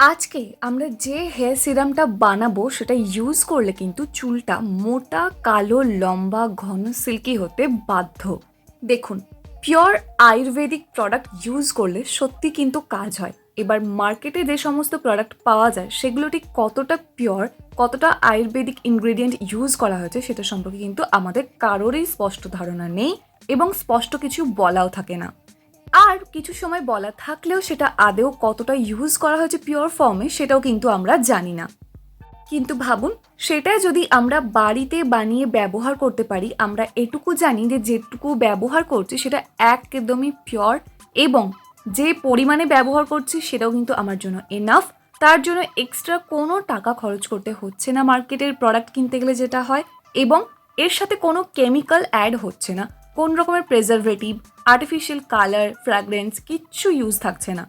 আজকে আমরা যে হেয়ার সিরামটা বানাবো সেটা ইউজ করলে কিন্তু চুলটা মোটা, কালো, লম্বা, ঘন, সিল্কি হতে বাধ্য। দেখুন, পিওর আয়ুর্বেদিক প্রোডাক্ট ইউজ করলে সত্যি কিন্তু কাজ হয়। এবার মার্কেটে যে সমস্ত প্রোডাক্ট পাওয়া যায় সেগুলো ঠিক কতটা পিওর, কতটা আয়ুর্বেদিক ইনগ্রেডিয়েন্ট ইউজ করা হয়েছে সেটা সম্পর্কে কিন্তু আমাদের কারোরই স্পষ্ট ধারণা নেই এবং স্পষ্ট কিছু বলাও থাকে না। আর কিছু সময় বলা থাকলেও সেটা আদৌ কতটা ইউজ করা হয়েছে পিওর ফর্মে সেটাও কিন্তু আমরা জানি না। কিন্তু ভাবুন, সেটা যদি আমরা বাড়িতে বানিয়ে ব্যবহার করতে পারি, আমরা এটুকু জানি যে যেটুকু ব্যবহার করছি সেটা একদমই পিওর এবং যে পরিমাণে ব্যবহার করছি সেটাও কিন্তু আমার জন্য এনাফ। তার জন্য এক্সট্রা কোনো টাকা খরচ করতে হচ্ছে না মার্কেটের প্রোডাক্ট কিনতে গেলে যেটা হয়, এবং এর সাথে কোনো কেমিক্যাল অ্যাড হচ্ছে না, কোন রকমের প্রেজারভেটিভ, আর্টিফিশিয়াল কালার, ফ্র্যাগ্রেন্স কিচ্ছু ইউজ থাকছে না।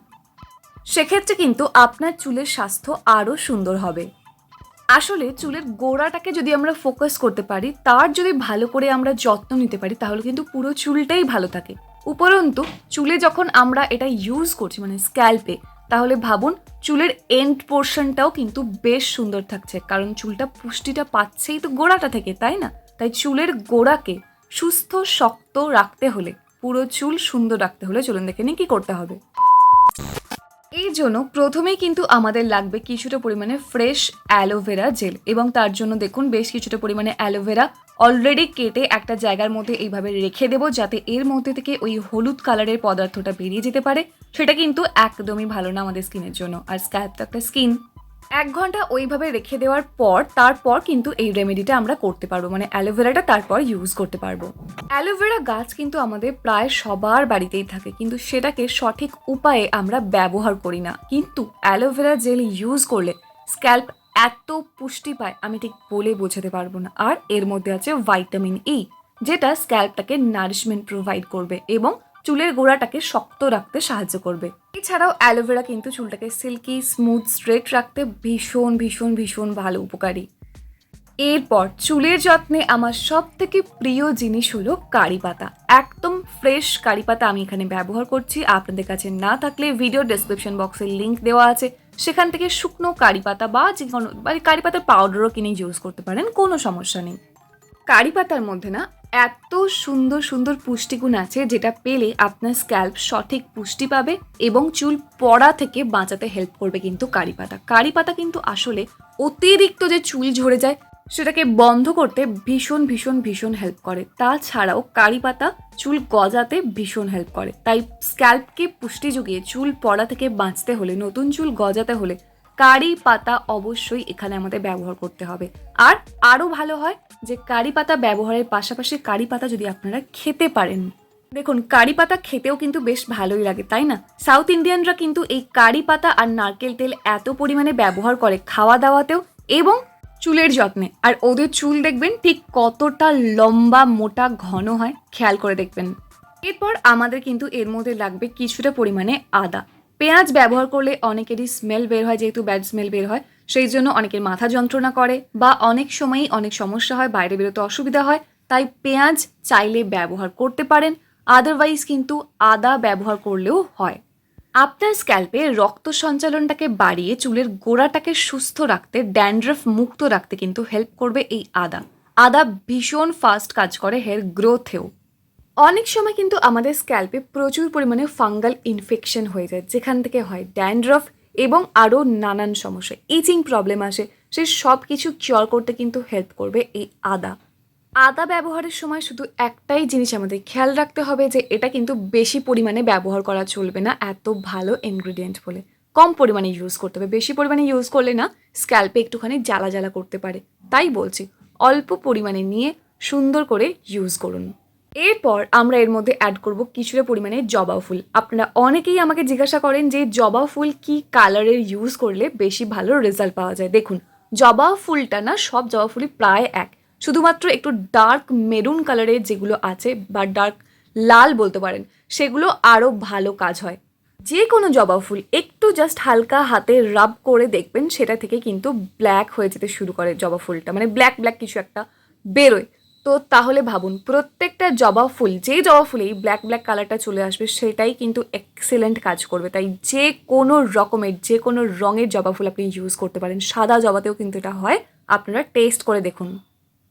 সেক্ষেত্রে কিন্তু আপনার চুলের স্বাস্থ্য আরও সুন্দর হবে। আসলে চুলের গোড়াটাকে যদি আমরা ফোকাস করতে পারি, তার যদি ভালো করে আমরা যত্ন নিতে পারি, তাহলে কিন্তু পুরো চুলটাই ভালো থাকে। উপরন্তু চুলে যখন আমরা এটা ইউজ করছি মানে স্ক্যাল্পে, তাহলে ভাবুন চুলের এন্ড পোর্শনটাও কিন্তু বেশ সুন্দর থাকছে, কারণ চুলটা পুষ্টিটা পাচ্ছেই তো গোড়াটা থেকে, তাই না? তাই চুলের গোড়াকে সুস্থ শক্ত রাখতে হলে, পুরো চুল সুন্দর রাখতে হলে চলুন দেখে নিই কী করতে হবে। এই জন্য প্রথমেই কিন্তু আমাদের লাগবে কিছুটা পরিমাণে ফ্রেশ অ্যালোভেরা জেল, এবং তার জন্য দেখুন বেশ কিছুটা পরিমাণে অ্যালোভেরা অলরেডি কেটে একটা জায়গার মধ্যে এইভাবে রেখে দেবো, যাতে এর মধ্যে থেকে ওই হলুদ কালারের পদার্থটা বেরিয়ে যেতে পারে। সেটা কিন্তু একদমই ভালো না আমাদের স্কিনের জন্য, আর স্ক্যাল্প তো একটা স্কিন। 1 ঘন্টা ওইভাবে রেখে দেওয়ার পর তারপর কিন্তু এই রেমেডিটা আমরা করতে পারবো, মানে অ্যালোভেরাটা তারপর ইউজ করতে পারবো। অ্যালোভেরা গাছ কিন্তু আমাদের প্রায় সবার বাড়িতেই থাকে, কিন্তু সেটাকে সঠিক উপায়ে আমরা ব্যবহার করি না। কিন্তু অ্যালোভেরা জেল ইউজ করলে স্ক্যাল্প এত পুষ্টি পায় আমি ঠিক বলে বোঝাতে পারবো না। আর এর মধ্যে আছে ভাইটামিন ই, যেটা স্ক্যাল্পটাকে নারিশমেন্ট প্রোভাইড করবে এবং চুলের গোড়াটাকে শক্ত রাখতে সাহায্য করবে। এছাড়াও অ্যালোভেরা কিন্তু চুলটাকে সিল্কি, স্মুথ, স্ট্রেট রাখতে ভীষণ ভীষণ ভীষণ ভালো উপকারী। এরপর চুলের যত্নে আমার সব থেকে প্রিয় জিনিস হলো কারি পাতা। একদম ফ্রেশ কারি পাতা আমি এখানে ব্যবহার করছি। আপনাদের কাছে না থাকলে ভিডিও ডেসক্রিপশন বক্সে লিঙ্ক দেওয়া আছে, সেখান থেকে শুকনো কারি পাতা বা যে কোনো কারি পাতার পাউডারও কিনে ইউজ করতে পারেন, কোনো সমস্যা নেই। কারি পাতার মধ্যে না এত সুন্দর সুন্দর পুষ্টিগুণ আছে, যেটা পেলে আপনার স্ক্যাল্প সঠিক পুষ্টি পাবে এবং চুল পড়া থেকে বাঁচাতে হেল্প করবে কিন্তু কারি পাতা। কারি পাতা কিন্তু আসলে অতিরিক্ত যে চুল ঝরে যায় সেটাকে বন্ধ করতে ভীষণ ভীষণ ভীষণ হেল্প করে। তাছাড়াও কারি পাতা চুল গজাতে ভীষণ হেল্প করে। তাই স্ক্যাল্পকে পুষ্টি জুগিয়ে চুল পড়া থেকে বাঁচতে হলে, নতুন চুল গজাতে হলে কারি পাতা অবশ্যই এখানে আমাদের ব্যবহার করতে হবে। আর আরও ভালো হয় যে কারি পাতা ব্যবহারের পাশাপাশি কারি পাতা যদি আপনারা খেতে পারেন। দেখুন, কারি পাতা খেতেও কিন্তু বেশ ভালোই লাগে, তাই না? সাউথ ইন্ডিয়ানরা কিন্তু এই কারি পাতা আর নারকেল তেল এত পরিমাণে ব্যবহার করে খাওয়া দাওয়াতেও এবং চুলের যত্নে, আর ওদের চুল দেখবেন ঠিক কতটা লম্বা, মোটা, ঘন হয়, খেয়াল করে দেখবেন। এরপর আমাদের কিন্তু এর মধ্যে লাগবে কিছুটা পরিমাণে আদা। পেঁয়াজ ব্যবহার করলে অনেকেরই স্মেল বের হয়, যেহেতু ব্যাড স্মেল বের হয় সেই জন্য অনেকের মাথা যন্ত্রণা করে বা অনেক সময়ই অনেক সমস্যা হয়, বাইরে বেরোতে অসুবিধা হয়। তাই পেঁয়াজ চাইলে ব্যবহার করতে পারেন, আদারওয়াইজ কিন্তু আদা ব্যবহার করলেও হয়। আপনার স্ক্যাল্পে রক্ত সঞ্চালনটাকে বাড়িয়ে চুলের গোড়াটাকে সুস্থ রাখতে, ড্যান্ড্রফ মুক্ত রাখতে কিন্তু হেল্প করবে এই আদা। আদা ভীষণ ফাস্ট কাজ করে হেয়ার গ্রোথেও। অনেক সময় কিন্তু আমাদের স্ক্যাল্পে প্রচুর পরিমাণে ফাঙ্গাল ইনফেকশন হয়ে যায়, যেখান থেকে হয় ড্যান্ড্রফ এবং আরও নানান সমস্যা, ইচিং প্রবলেম আসে। সেই সব কিছু কিওর করতে কিন্তু হেল্প করবে এই আদা। আদা ব্যবহারের সময় শুধু একটাই জিনিস আমাদের খেয়াল রাখতে হবে, যে এটা কিন্তু বেশি পরিমাণে ব্যবহার করা চলবে না, এত ভালো ইনগ্রিডিয়েন্ট বলে কম পরিমাণে ইউজ করতে হবে। বেশি পরিমাণে ইউজ করলে না স্ক্যাল্পে একটুখানি জ্বালা জ্বালা করতে পারে। তাই বলছি অল্প পরিমাণে নিয়ে সুন্দর করে ইউজ করুন। এরপর আমরা এর মধ্যে অ্যাড করব কিছুটা পরিমাণে জবা ফুল। আপনারা অনেকেই আমাকে জিজ্ঞাসা করেন যে জবা ফুল কি কালারের ইউজ করলে বেশি ভালো রেজাল্ট পাওয়া যায়। দেখুন, জবা ফুলটা না সব জবা ফুলই প্রায় এক, শুধুমাত্র একটু ডার্ক মেরুন কালারের যেগুলো আছে বা ডার্ক লাল বলতে পারেন, সেগুলো আরও ভালো কাজ হয়। যে কোনো জবা ফুল একটু জাস্ট হালকা হাতে রাব করে দেখবেন সেটা থেকে কিন্তু ব্ল্যাক হয়ে যেতে শুরু করে জবা ফুলটা, মানে ব্ল্যাক ব্ল্যাক কিছু একটা বেরোয়। তো তাহলে ভাবুন, প্রত্যেকটা জবা ফুল, যেই জবা ফুলেই ব্ল্যাক ব্ল্যাক কালারটা চলে আসবে সেটাই কিন্তু এক্সেলেন্ট কাজ করবে। তাই যে কোনো রকমের, যে কোনো রঙের জবা ফুল আপনি ইউজ করতে পারেন। সাদা জবাতেও কিন্তু এটা হয়, আপনারা টেস্ট করে দেখুন।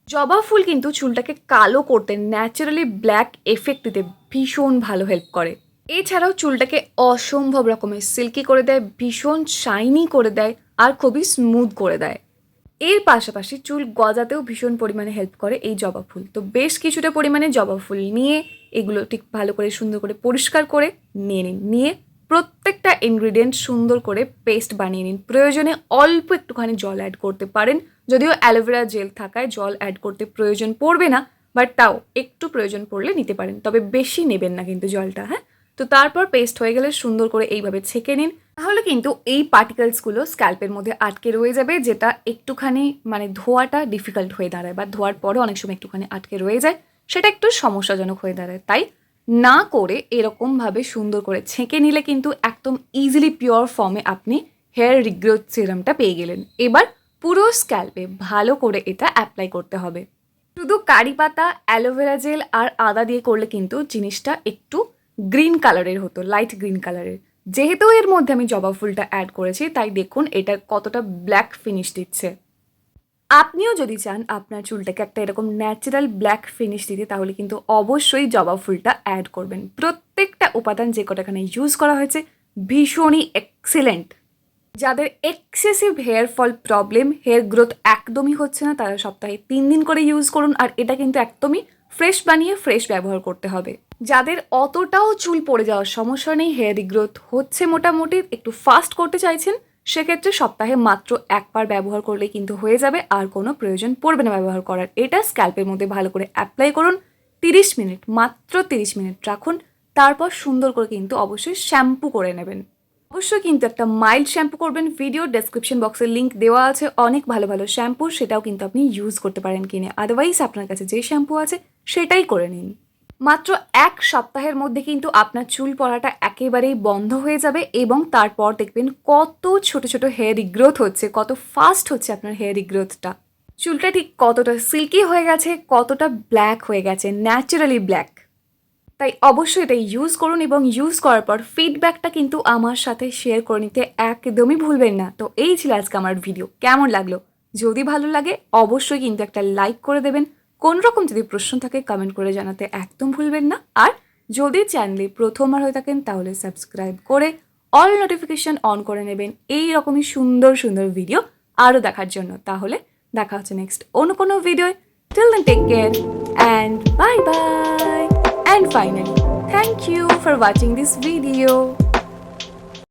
জবা ফুল কিন্তু চুলটাকে কালো করতে, ন্যাচারালি ব্ল্যাক এফেক্ট দিতে ভীষণ ভালো হেল্প করে। এছাড়াও চুলটাকে অসম্ভব রকমের সিল্কি করে দেয়, ভীষণ শাইনি করে দেয়, আর খুবই স্মুথ করে দেয়। এর পাশাপাশি চুল গজাতেও ভীষণ পরিমাণে হেল্প করে এই জবা ফুল। তো বেশ কিছুটা পরিমাণে জবা ফুল নিয়ে এগুলো ঠিক ভালো করে সুন্দর করে পরিষ্কার করে নিয়ে নিন। নিয়ে প্রত্যেকটা ইনগ্রিডিয়েন্ট সুন্দর করে পেস্ট বানিয়ে নিন। প্রয়োজনে অল্প একটুখানি জল অ্যাড করতে পারেন, যদিও অ্যালোভেরা জেল থাকায় জল অ্যাড করতে প্রয়োজন পড়বে না, বাট তাও একটু প্রয়োজন পড়লে নিতে পারেন, তবে বেশি নেবেন না কিন্তু জলটা। হ্যাঁ, তো তারপর পেস্ট হয়ে গেলে সুন্দর করে এইভাবে ছেঁকে নিন। তাহলে কিন্তু এই পার্টিকেলসগুলো স্ক্যাল্পের মধ্যে আটকে রয়ে যাবে, যেটা একটুখানি মানে ধোয়াটা ডিফিকাল্ট হয়ে দাঁড়ায়, বা ধোয়ার পরে অনেক সময় একটুখানি আটকে রয়ে যায়, সেটা একটু সমস্যাজনক হয়ে দাঁড়ায়। তাই না করে এরকমভাবে সুন্দর করে ছেঁকে নিলে কিন্তু একদম ইজিলি পিওর ফর্মে আপনি হেয়ার রিগ্রোথ সিরামটা পেয়ে গেলেন। এবার পুরো স্ক্যাল্পে ভালো করে এটা অ্যাপ্লাই করতে হবে। শুধু কারি পাতা, অ্যালোভেরা জেল আর আদা দিয়ে করলে কিন্তু জিনিসটা একটু গ্রিন কালারের হতো, লাইট গ্রিন কালারের। যেহেতু এর মধ্যে আমি জবা ফুলটা অ্যাড করেছি, তাই দেখুন এটা কতটা ব্ল্যাক ফিনিশ দিচ্ছে। আপনিও যদি চান আপনার চুলটাকে একটা এরকম ন্যাচারাল ব্ল্যাক ফিনিশ দিতে, তাহলে কিন্তু অবশ্যই জবা ফুলটা অ্যাড করবেন। প্রত্যেকটা উপাদান যে কটা এখানে ইউজ করা হয়েছে ভীষণই এক্সেলেন্ট। যাদের excessive hair fall problem, hair growth একদমই হচ্ছে না, তারা সপ্তাহে 3 দিন করে ইউজ করুন। আর এটা কিন্তু একদমই ফ্রেশ বানিয়ে ফ্রেশ ব্যবহার করতে হবে। যাদের অতটাও চুল পড়ে যাওয়ার সমস্যা নেই, হেয়ার রিগ্রোথ হচ্ছে মোটামুটি, একটু ফাস্ট করতে চাইছেন, সেক্ষেত্রে সপ্তাহে মাত্র একবার ব্যবহার করলেই কিন্তু হয়ে যাবে, আর কোনো প্রয়োজন পড়বে না ব্যবহার করার। এটা স্ক্যাল্পের মধ্যে ভালো করে অ্যাপ্লাই করুন, 30 মিনিট, মাত্র 30 মিনিট রাখুন। তারপর সুন্দর করে কিন্তু অবশ্যই শ্যাম্পু করে নেবেন। অবশ্যই কিন্তু একটা মাইল্ড শ্যাম্পু করবেন। ভিডিও ডেসক্রিপশন বক্সে লিঙ্ক দেওয়া আছে অনেক ভালো ভালো শ্যাম্পু, সেটাও কিন্তু আপনি ইউজ করতে পারেন কিনে। আদারওয়াইজ আপনার কাছে যে শ্যাম্পু আছে সেটাই করে নিন। মাত্র 1 সপ্তাহের মধ্যে কিন্তু আপনার চুল পড়াটা একেবারেই বন্ধ হয়ে যাবে, এবং তারপর দেখবেন কত ছোট ছোট হেয়ার রিগ্রোথ হচ্ছে, কত ফাস্ট হচ্ছে আপনার হেয়ার রিগ্রোথটা। চুলটা ঠিক কতটা সিল্কি হয়ে গেছে, কতটা ব্ল্যাক হয়ে গেছে, ন্যাচারালি ব্ল্যাক। তাই অবশ্যই এটা ইউজ করুন, এবং ইউজ করার পর ফিডব্যাকটা কিন্তু আমার সাথে শেয়ার করে নিতে একদমই ভুলবেন না। তো এই ছিল আজকে আমার ভিডিও, কেমন লাগলো? যদি ভালো লাগে অবশ্যই কিন্তু একটা লাইক করে দেবেন। কোন রকম যদি প্রশ্ন থাকে কমেন্ট করে জানাতে একদম ভুলবেন না। আর যদি চ্যানেলে প্রথমবার হয়ে থাকেন তাহলে সাবস্ক্রাইব করে অল নোটিফিকেশন অন করে নেবেন এই রকমই সুন্দর সুন্দর ভিডিও আরও দেখার জন্য। তাহলে দেখা হচ্ছে নেক্সট অন্য কোনো ভিডিও। Till then take care and bye bye. And finally, thank you for watching this video.